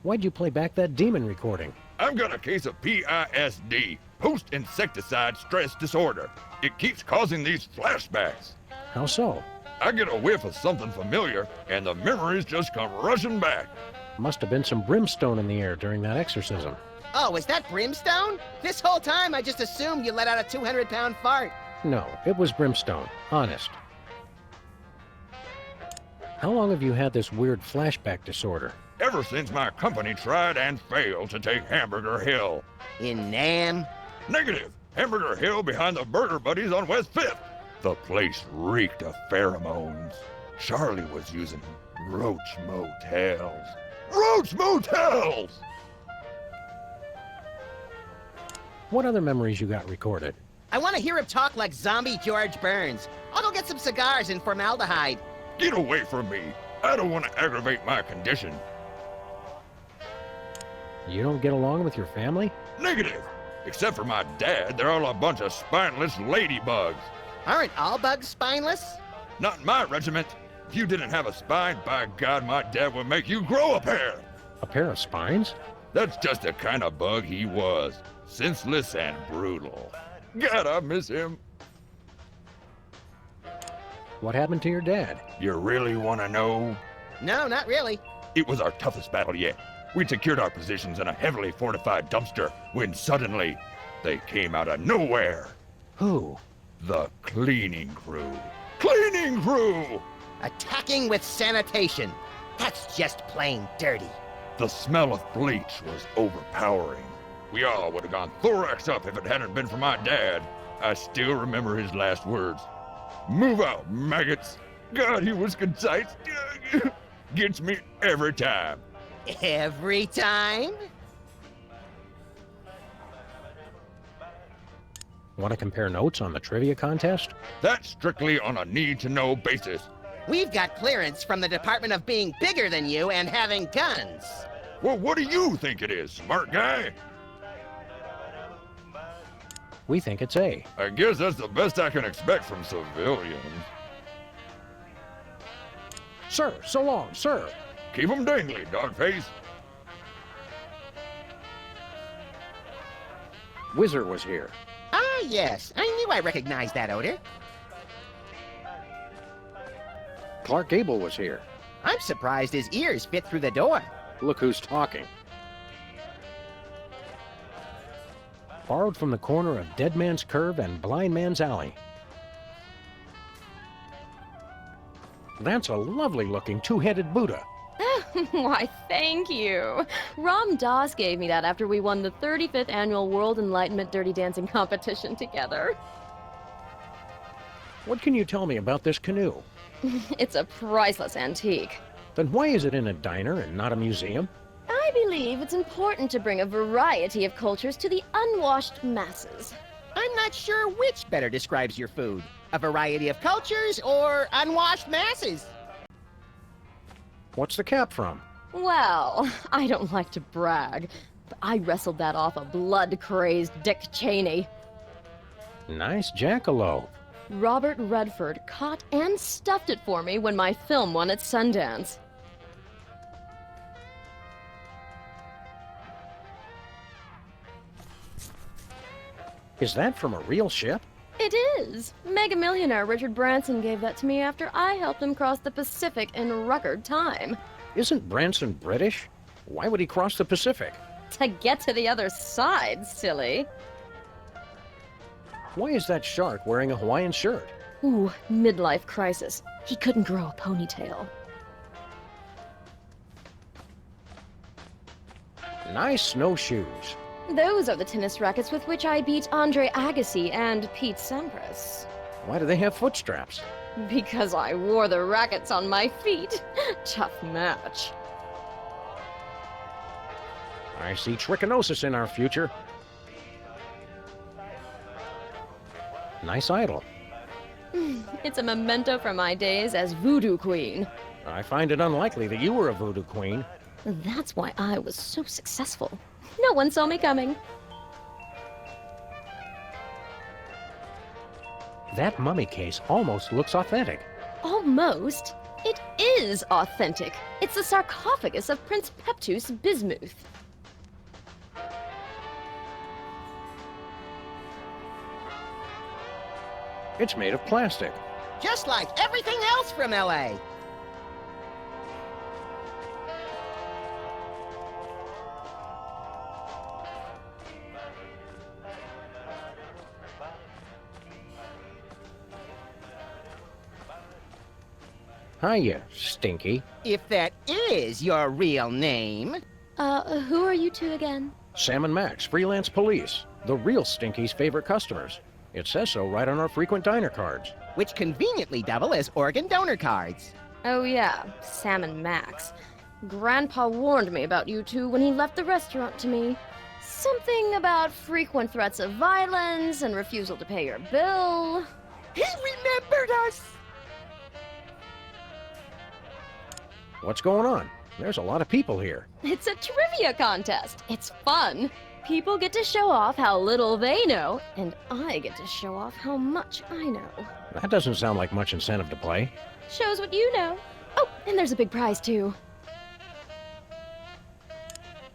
Why'd you play back that demon recording? I've got a case of PISD, post-insecticide stress disorder. It keeps causing these flashbacks. How so? I get a whiff of something familiar, and the memories just come rushing back. Must have been some brimstone in the air during that exorcism. Oh, is that brimstone? This whole time I just assumed you let out a 200-pound fart. No, it was brimstone. Honest. How long have you had this weird flashback disorder? Ever since my company tried and failed to take Hamburger Hill. In Nam? Negative. Hamburger Hill behind the Burger Buddies on West 5th. The place reeked of pheromones. Charlie was using roach motels. Roach motels! What other memories you got recorded? I want to hear him talk like zombie George Burns. I'll go get some cigars and formaldehyde. Get away from me. I don't want to aggravate my condition. You don't get along with your family? Negative. Except for my dad, they're all a bunch of spineless ladybugs. Aren't all bugs spineless? Not in my regiment. If you didn't have a spine, by God, my dad would make you grow a pair. A pair of spines? That's just the kind of bug he was. Senseless and brutal. God, I miss him. What happened to your dad? You really want to know? No, not really. It was our toughest battle yet. We secured our positions in a heavily fortified dumpster when suddenly they came out of nowhere. Who? The cleaning crew. Cleaning crew! Attacking with sanitation. That's just plain dirty. The smell of bleach was overpowering. We all would have gone thorax up if it hadn't been for my dad. I still remember his last words. Move out, maggots. God, he was concise. Gets me every time. Every time? Want to compare notes on the trivia contest? That's strictly on a need-to-know basis. We've got clearance from the Department of being bigger than you and having guns. Well, what do you think it is, smart guy? We think it's A. I guess that's the best I can expect from civilians. Sir, so long, sir. Keep 'em dangly, dogface. Whizzer was here. Ah, yes. I knew I recognized that odor. Clark Gable was here. I'm surprised his ears fit through the door. Look who's talking. Borrowed from the corner of Dead Man's Curve and Blind Man's Alley. That's a lovely-looking two-headed Buddha. Why, thank you. Ram Dass gave me that after we won the 35th Annual World Enlightenment Dirty Dancing Competition together. What can you tell me about this canoe? It's a priceless antique. Then why is it in a diner and not a museum? I believe it's important to bring a variety of cultures to the unwashed masses. I'm not sure which better describes your food. A variety of cultures or unwashed masses? What's the cap from? Well, I don't like to brag, but I wrestled that off a blood-crazed Dick Cheney. Nice jackalope. Robert Redford caught and stuffed it for me when my film won at Sundance. Is that from a real ship? It is. Mega millionaire Richard Branson gave that to me after I helped him cross the Pacific in record time. Isn't Branson British? Why would he cross the Pacific? To get to the other side, silly. Why is that shark wearing a Hawaiian shirt? Ooh, midlife crisis. He couldn't grow a ponytail. Nice snowshoes. Those are the tennis rackets with which I beat Andre Agassi and Pete Sampras. Why do they have foot straps? Because I wore the rackets on my feet. Tough match. I see trichinosis in our future. Nice idol. It's a memento from my days as voodoo queen. I find it unlikely that you were a voodoo queen. That's why I was so successful. No one saw me coming. That mummy case almost looks authentic. Almost. It is authentic. It's the sarcophagus of Prince Peptus Bismuth. It's made of plastic. Just like everything else from LA. Hiya, Stinky. If that is your real name. Who are you two again? Sam and Max, freelance police. The real Stinky's favorite customers. It says so right on our frequent diner cards. Which conveniently double as organ donor cards. Oh yeah, Sam and Max. Grandpa warned me about you two when he left the restaurant to me. Something about frequent threats of violence and refusal to pay your bill. He remembered us! What's going on? There's a lot of people here. It's a trivia contest. It's fun. People get to show off how little they know, and I get to show off how much I know. That doesn't sound like much incentive to play. Shows what you know. Oh, and there's a big prize too.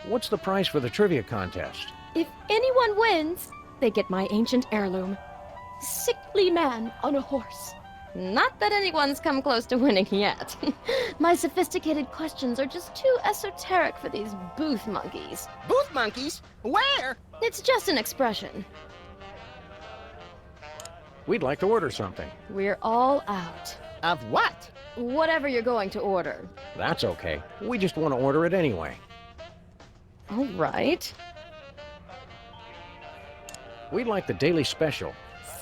What's the prize for the trivia contest? If anyone wins, they get my ancient heirloom. Sickly man on a horse. Not that anyone's come close to winning yet. My sophisticated questions are just too esoteric for these booth monkeys. Booth monkeys? Where? It's just an expression. We'd like to order something. We're all out. Of what? Whatever you're going to order. That's okay. We just want to order it anyway. All right. We'd like the daily special.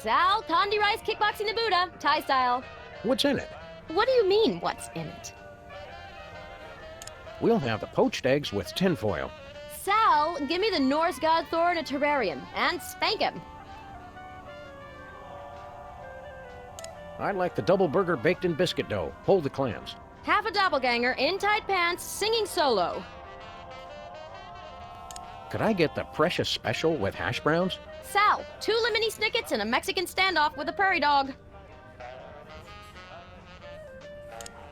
Sal, Condi Rice, Kickboxing the Buddha, Thai style. What's in it? What do you mean, what's in it? We'll have the poached eggs with tinfoil. Sal, give me the Norse god Thor in a terrarium, and spank him. I'd like the double burger baked in biscuit dough. Hold the clams. Half a doppelganger in tight pants, singing solo. Could I get the precious special with hash browns? Sal, 2 lemony snickets and a Mexican standoff with a prairie dog.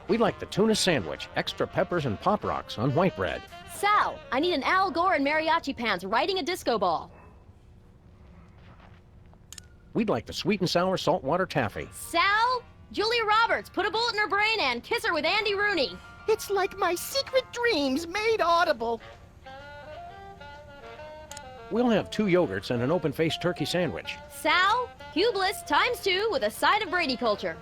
We'd like the tuna sandwich, extra peppers and pop rocks on white bread. Sal, I need an Al Gore in mariachi pants riding a disco ball. We'd like the sweet and sour saltwater taffy. Sal, Julia Roberts, put a bullet in her brain and kiss her with Andy Rooney. It's like my secret dreams made audible. We'll have 2 yogurts and an open-faced turkey sandwich. Sal, Cubeless ×2 with a side of Brady culture.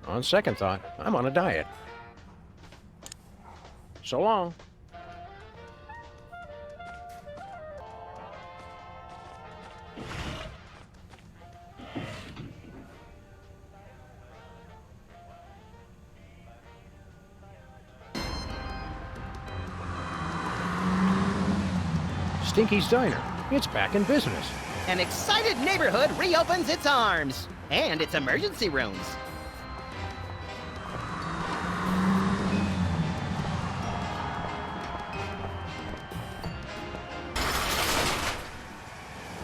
On second thought, I'm on a diet. So long. Stinky's Diner. It's back in business. An excited neighborhood reopens its arms. And its emergency rooms.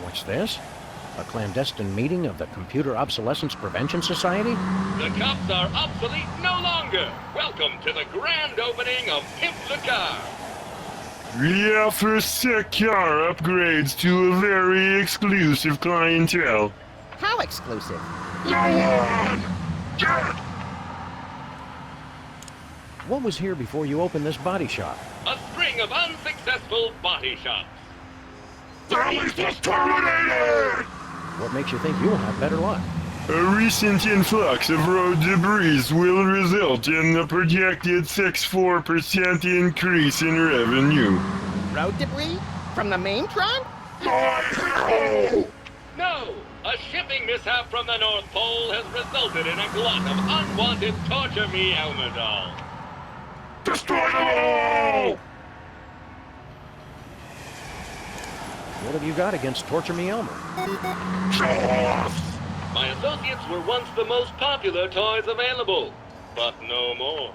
What's this? A clandestine meeting of the Computer Obsolescence Prevention Society? The cops are obsolete no longer. Welcome to the grand opening of Pimp the Car. We offer sick car upgrades to a very exclusive clientele. How exclusive? What was here before you opened this body shop? A string of unsuccessful body shops. What makes you think you'll have better luck? A recent influx of road debris will result in the projected 64% increase in revenue. Road debris? From the main trunk? No! A shipping mishap from the North Pole has resulted in a glut of unwanted Torture Me Elmer dolls. Destroy them all! What have you got against Torture Me Elmer? My associates were once the most popular toys available, but no more.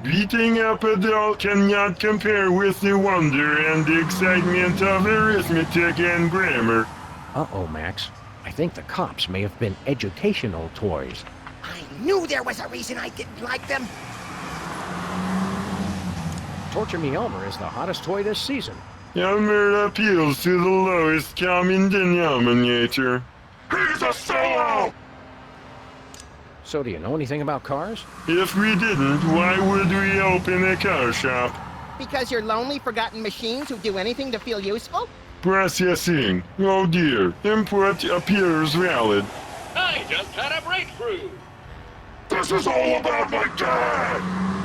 Beating up a doll cannot compare with the wonder and excitement of arithmetic and grammar. Uh-oh, Max. I think the cops may have been educational toys. I knew there was a reason I didn't like them. Torture Me Elmer is the hottest toy this season. Elmer appeals to the lowest common denominator. He's a sellout! So do you know anything about cars? If we didn't, why would we open a car shop? Because you're lonely, forgotten machines who do anything to feel useful? Processing. Oh dear. Input appears valid. I just had a breakthrough. This is all about my dad!